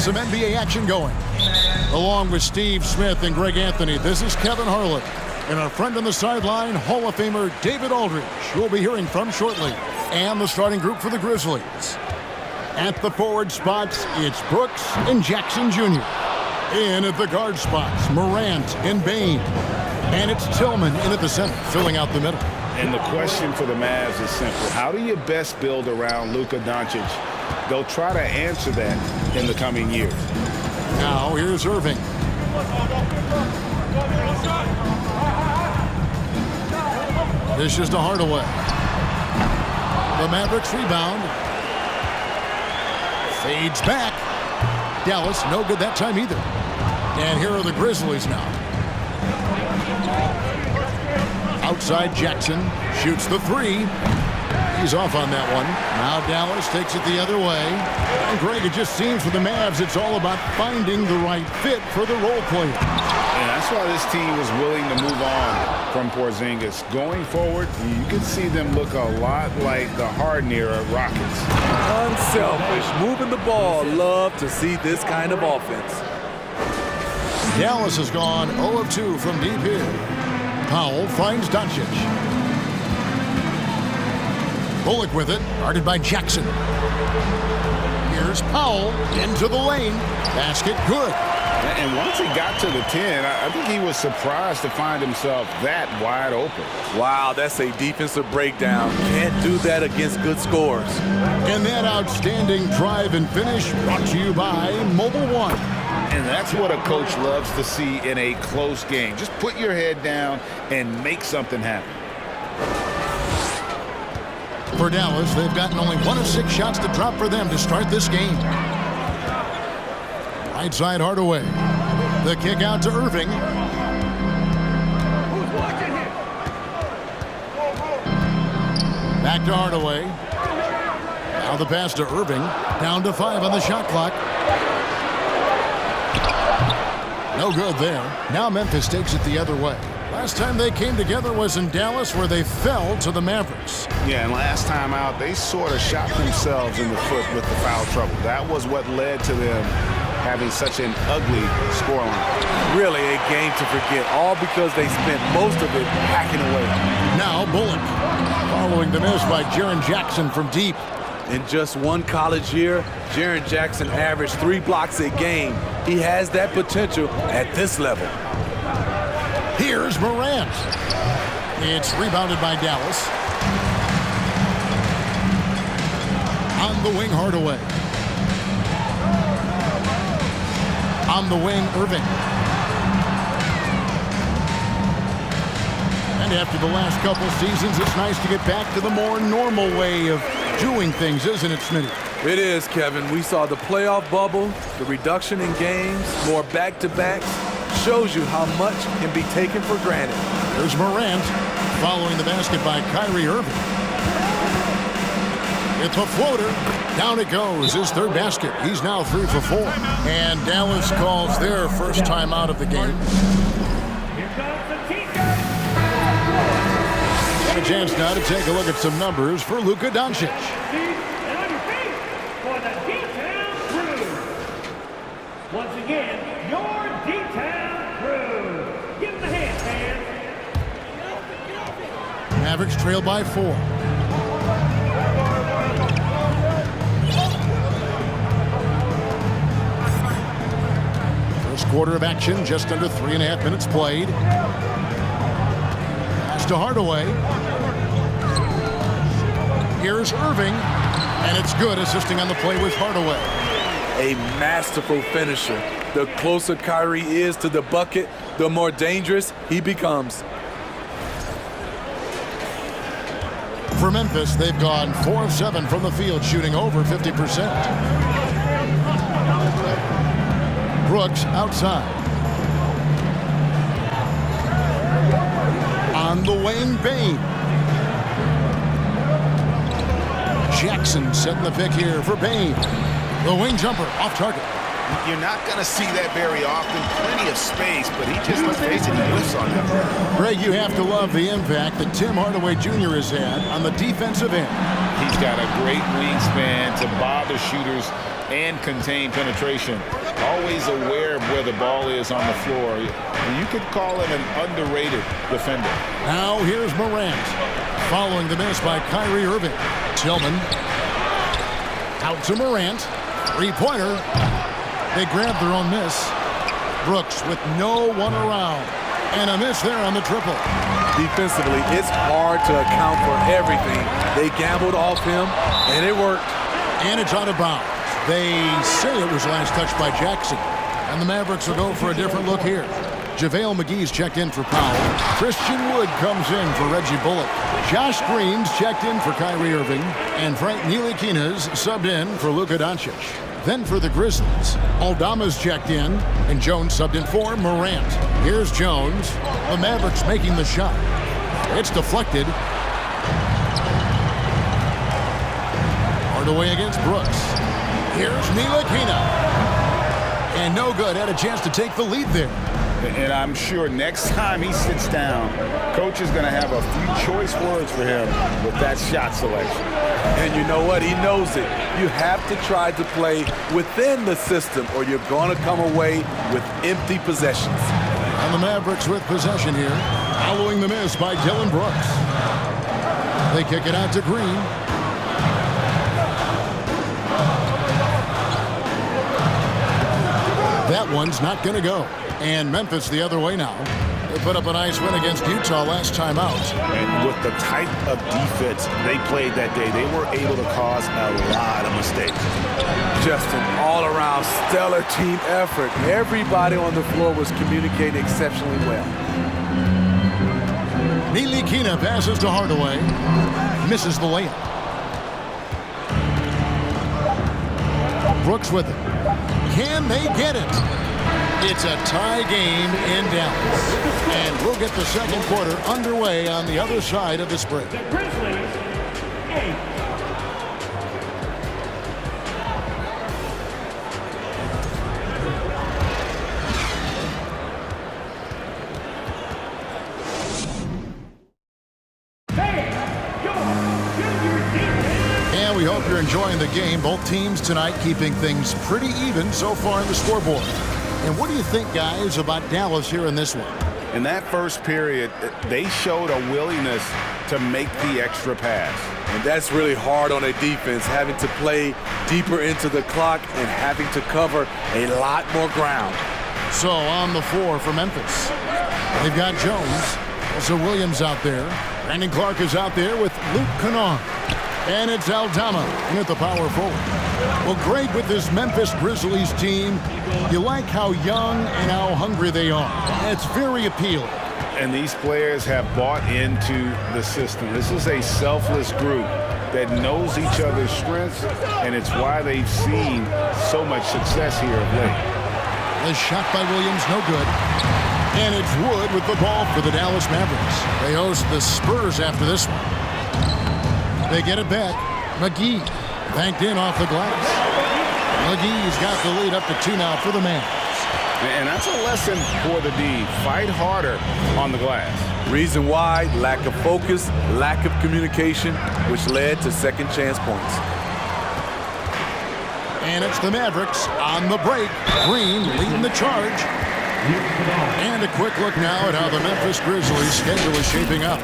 some NBA action going. Along with Steve Smith and Greg Anthony, this is Kevin Harlan. And our friend on the sideline, Hall of Famer David Aldridge, who we'll be hearing from shortly. And the starting group for the Grizzlies. At the forward spots, it's Brooks and Jackson Jr. In at the guard spots, Morant and Bane. And it's Tillman in at the center, filling out the middle. And the question for the Mavs is simple. How do you best build around Luka Doncic? They'll try to answer that in the coming years. Now here's Irving. This is to Hardaway. The Mavericks rebound. Fades back. Dallas, no good that time either. And here are the Grizzlies now. Outside Jackson shoots the three. He's off on that one. Now Dallas takes it the other way. And Greg, it just seems for the Mavs it's all about finding the right fit for the role player. And that's why this team was willing to move on from Porzingis. Going forward, you can see them look a lot like the Harden era Rockets. Unselfish, moving the ball. Love to see this kind of offense. Dallas has gone 0 of 2 from deep here. Powell finds Doncic. Bullock with it, guarded by Jackson. Here's Powell into the lane. Basket good. And once he got to the 10, I think he was surprised to find himself that wide open. Wow, that's a defensive breakdown. Can't do that against good scores. And that outstanding drive and finish brought to you by Mobile One. And that's what a coach loves to see in a close game. Just put your head down and make something happen. For Dallas, they've gotten only 1 of 6 shots to drop for them to start this game. Right side Hardaway. The kick out to Irving. Back to Hardaway. Now the pass to Irving. Down to 5 on the shot clock. No good there. Now Memphis takes it the other way. Last time they came together was in Dallas, where they fell to the Mavericks. Yeah, and last time out, they sort of shot themselves in the foot with the foul trouble. That was what led to them having such an ugly scoreline. Really a game to forget, all because they spent most of it hacking away. Now Bullock, following the miss by Jaren Jackson from deep. In just one college year, Jaren Jackson averaged 3 blocks a game. He has that potential at this level. Here's Morant. It's rebounded by Dallas. On the wing, Hardaway. On the wing, Irving. And after the last couple seasons, it's nice to get back to the more normal way of doing things, isn't it, Smitty? It is, Kevin. We saw the playoff bubble, the reduction in games, more back-to-backs. Shows you how much can be taken for granted. There's Morant following the basket by Kyrie Irving. It's a floater. Down it goes. His third basket. He's now 3 for 4. And Dallas calls their first time out of the game. And a chance now to take a look at some numbers for Luka Doncic. Once again, your D-Town crew. Give them a hand, fans. Mavericks trail by 4. First quarter of action, just under 3.5 minutes played. Pass to Hardaway. Here's Irving, and it's good, assisting on the play with Hardaway. A masterful finisher. The closer Kyrie is to the bucket, the more dangerous he becomes. For Memphis, they've gone 4 of 7 from the field, shooting over 50%. Brooks outside. On the wing, Bane. Jackson setting the pick here for Bane. The wing jumper off target. You're not going to see that very often. Plenty of space, but he just, let's face it, he whiffs on that. Greg, you have to love the impact that Tim Hardaway Jr. has had on the defensive end. He's got a great wingspan to bother shooters and contain penetration. Always aware of where the ball is on the floor. You could call him an underrated defender. Now here's Morant. Following the miss by Kyrie Irving. Tillman. Out to Morant. Three-pointer. They grab their own miss. Brooks with no one around. And a miss there on the triple. Defensively, it's hard to account for everything. They gambled off him, and it worked. And it's out of bounds. They say it was last touched by Jackson. And the Mavericks will go for a different look here. JaVale McGee's checked in for Powell. Christian Wood comes in for Reggie Bullock. Josh Green's checked in for Kyrie Irving. And Frank Ntilikina's subbed in for Luka Doncic. Then for the Grizzlies, Aldama's checked in, and Jones subbed in for Morant. Here's Jones. The Mavericks making the shot. It's deflected. Hardaway against Brooks. Here's Ntilikina. And no good. Had a chance to take the lead there. And I'm sure next time he sits down, coach is going to have a few choice words for him with that shot selection. And you know what? He knows it. You have to try to play within the system or you're going to come away with empty possessions. And the Mavericks with possession here, following the miss by Dillon Brooks. They kick it out to Green. That one's not going to go. And Memphis the other way now. They put up a nice win against Utah last time out. And with the type of defense they played that day, they were able to cause a lot of mistakes. Just an all-around stellar team effort. Everybody on the floor was communicating exceptionally well. Ntilikina passes to Hardaway. Misses the layup. Brooks with it. Can they get it? It's a tie game in Dallas. And we'll get the second quarter underway on the other side of this break. The Grizzlies, 8. And we hope you're enjoying the game. Both teams tonight keeping things pretty even so far in the scoreboard. And what do you think, guys, about Dallas here in this one? In that first period, they showed a willingness to make the extra pass. And that's really hard on a defense, having to play deeper into the clock and having to cover a lot more ground. So on the floor for Memphis, they've got Jones. Also Williams out there. Brandon Clark is out there with Luke Kennard. And it's Aldama in at the power forward. Well, great with this Memphis Grizzlies team. You like how young and how hungry they are. It's very appealing. And these players have bought into the system. This is a selfless group that knows each other's strengths, and it's why they've seen so much success here of late. The shot by Williams, no good. And it's Wood with the ball for the Dallas Mavericks. They host the Spurs after this one. They get it back. McGee banked in off the glass. McGee's got the lead up to 2 now for the Mavs. And that's a lesson for the D. Fight harder on the glass. Reason why, lack of focus, lack of communication, which led to second chance points. And it's the Mavericks on the break. Green leading the charge. And a quick look now at how the Memphis Grizzlies schedule is shaping up.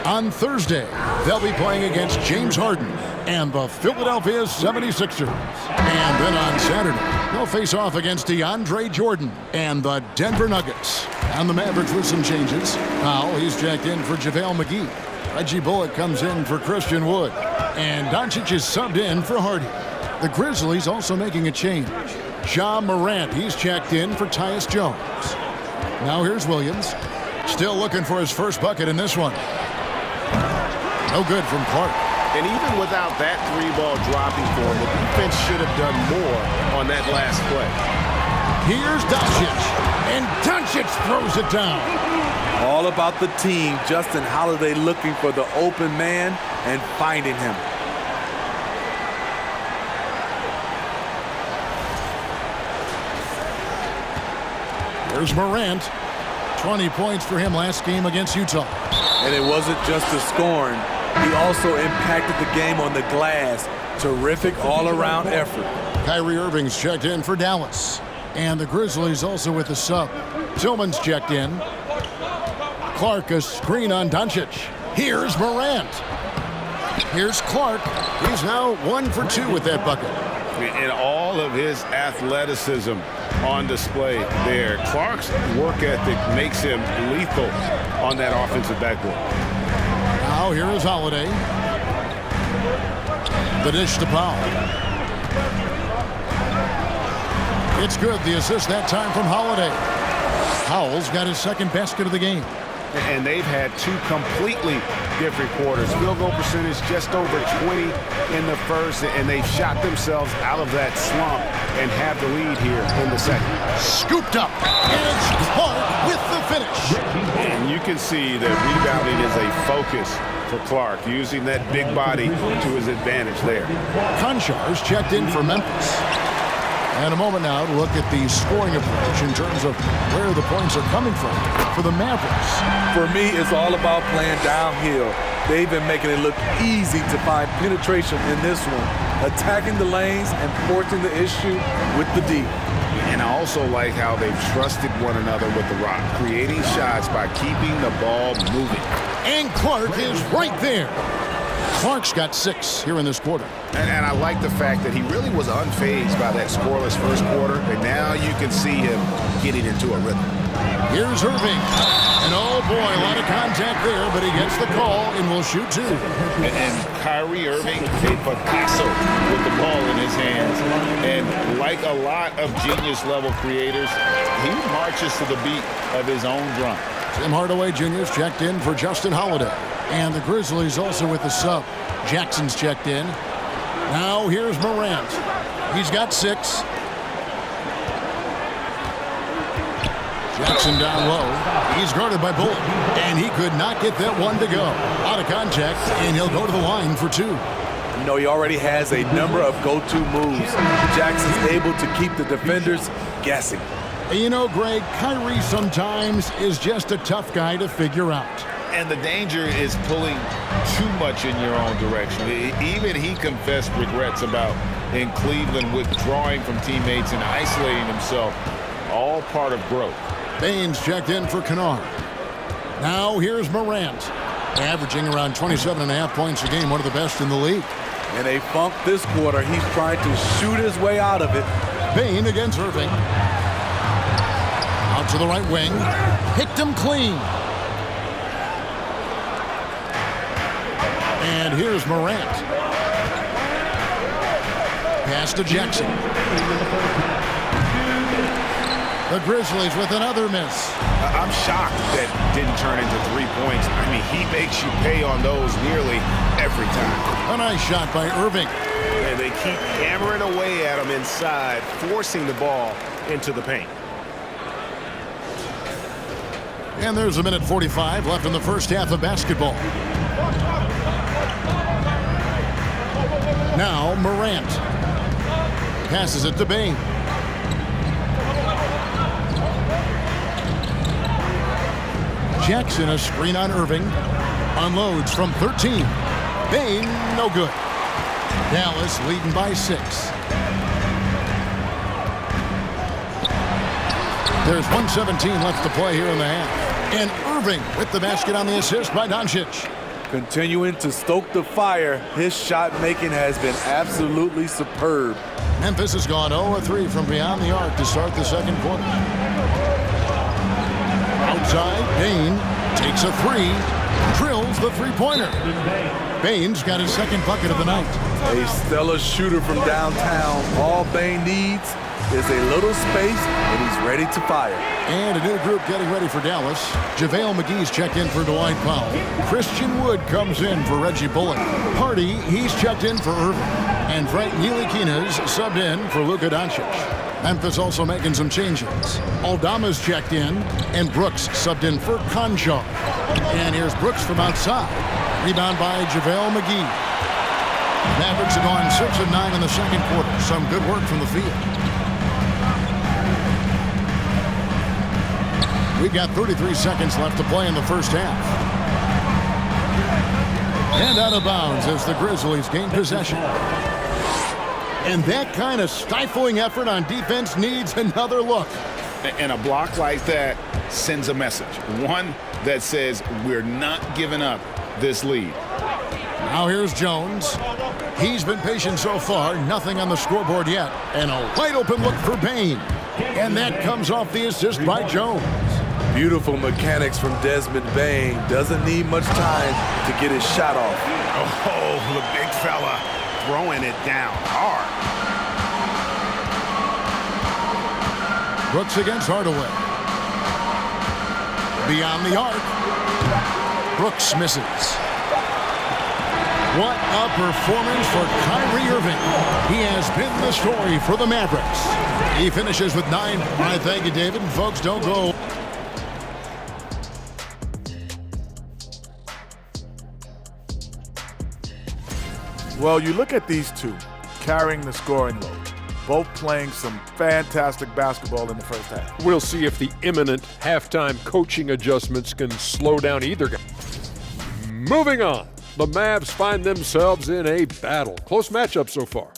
On Thursday, they'll be playing against James Harden and the Philadelphia 76ers. And then on Saturday, they'll face off against DeAndre Jordan and the Denver Nuggets. And the Mavericks with some changes. Powell, he's checked in for JaVale McGee. Reggie Bullock comes in for Christian Wood. And Doncic is subbed in for Hardy. The Grizzlies also making a change. Ja Morant, he's checked in for Tyus Jones. Now here's Williams. Still looking for his first bucket in this one. No good from Clark. And even without that 3-ball dropping for him, the defense should have done more on that last play. Here's Doncic. And Doncic throws it down. All about the team. Justin Holiday looking for the open man and finding him. Here's Morant. 20 points for him last game against Utah. And it wasn't just the scoring. He also impacted the game on the glass. Terrific all-around effort. Kyrie Irving's checked in for Dallas. And the Grizzlies also with the sub. Tillman's checked in. Clark, a screen on Doncic. Here's Morant. Here's Clark. He's now 1 for 2 with that bucket. And all of his athleticism on display there. Clark's work ethic makes him lethal on that offensive backboard. Now here is Holiday. The dish to Powell. It's good. The assist that time from Holiday. Powell's got his second basket of the game. And they've had 2 completely different quarters. Field goal percentage just over 20 in the first, and they've shot themselves out of that slump and have the lead here in the second. Scooped up, and it's Clark with the finish. And you can see that rebounding is a focus for Clark, using that big body to his advantage there. Konchar's checked in for Memphis. And a moment now to look at the scoring approach in terms of where the points are coming from for the Mavericks. For me, it's all about playing downhill. They've been making it look easy to find penetration in this one, attacking the lanes and forcing the issue with the D. And I also like how they've trusted one another with the rock, creating shots by keeping the ball moving. And Clark is right there. Clark's got 6 here in this quarter. And I like the fact that he really was unfazed by that scoreless first quarter, and now you can see him getting into a rhythm. Here's Irving. And oh boy, a lot of contact there, but he gets the call and will shoot 2. And Kyrie Irving, a Picasso with the ball in his hands. And like a lot of genius-level creators, he marches to the beat of his own drum. Tim Hardaway Jr.'s checked in for Justin Holiday. And the Grizzlies also with the sub. Jackson's checked in. Now here's Morant. He's got 6. Jackson down low. He's guarded by Bullock. And he could not get that one to go. Out of contact, and he'll go to the line for 2. You know, he already has a number of go-to moves. Jackson's able to keep the defenders guessing. You know, Greg, Kyrie sometimes is just a tough guy to figure out. And the danger is pulling too much in your own direction. Even he confessed regrets about in Cleveland withdrawing from teammates and isolating himself. All part of growth. Baines checked in for Kennard. Now here's Morant. Averaging around 27.5 points a game, one of the best in the league. In a funk this quarter, he's trying to shoot his way out of it. Bane against Irving. Out to the right wing. Picked him clean. And here's Morant. Pass to Jackson. The Grizzlies with another miss. I'm shocked that didn't turn into 3 points. I mean, he makes you pay on those nearly every time. A nice shot by Irving. And they keep hammering away at him inside, forcing the ball into the paint. And there's a minute 45 left in the first half of basketball. Now Morant passes it to Bane. Jackson, a screen on Irving. Unloads from 13. Bane, no good. Dallas leading by 6. There's 1:17 left to play here in the half. And Irving with the basket on the assist by Doncic. Continuing to stoke the fire, his shot making has been absolutely superb. Memphis has gone 0-3 from beyond the arc to start the second quarter. Outside, Bane takes a 3, drills the three-pointer. Bane's got his second bucket of the night. A stellar shooter from downtown. All Bane needs is a little space, and he's ready to fire. And a new group getting ready for Dallas. JaVale McGee's checked in for Dwight Powell. Christian Wood comes in for Reggie Bullock. Hardy, he's checked in for Irving. And Frank Ntilikina's subbed in for Luka Doncic. Memphis also making some changes. Aldama's checked in, and Brooks subbed in for Konchar. And here's Brooks from outside. Rebound by JaVale McGee. Mavericks have gone 6 of 9 in the second quarter. Some good work from the field. We've got 33 seconds left to play in the first half. And out of bounds as the Grizzlies gain possession. And that kind of stifling effort on defense needs another look. And a block like that sends a message. One that says we're not giving up this lead. Now here's Jones. He's been patient so far. Nothing on the scoreboard yet. And a wide open look for Bain. And that comes off the assist by Jones. Beautiful mechanics from Desmond Bain. Doesn't need much time to get his shot off. Oh, the big fella throwing it down hard. Brooks against Hardaway. Beyond the arc. Brooks misses. What a performance for Kyrie Irving. He has been the story for the Mavericks. He finishes with 9. I thank you, David. And folks, don't go. Well, you look at these two carrying the scoring load, both playing some fantastic basketball in the first half. We'll see if the imminent halftime coaching adjustments can slow down either guy. Moving on, the Mavs find themselves in a battle. Close matchup so far.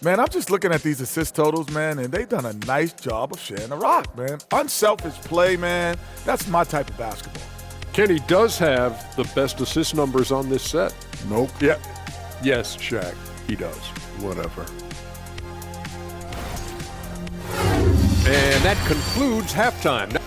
Man, I'm just looking at these assist totals, man, and they've done a nice job of sharing the rock, man. Unselfish play, man. That's my type of basketball. Kenny does have the best assist numbers on this set. Nope. Yeah. Yes, Shaq, he does. Whatever. And that concludes halftime.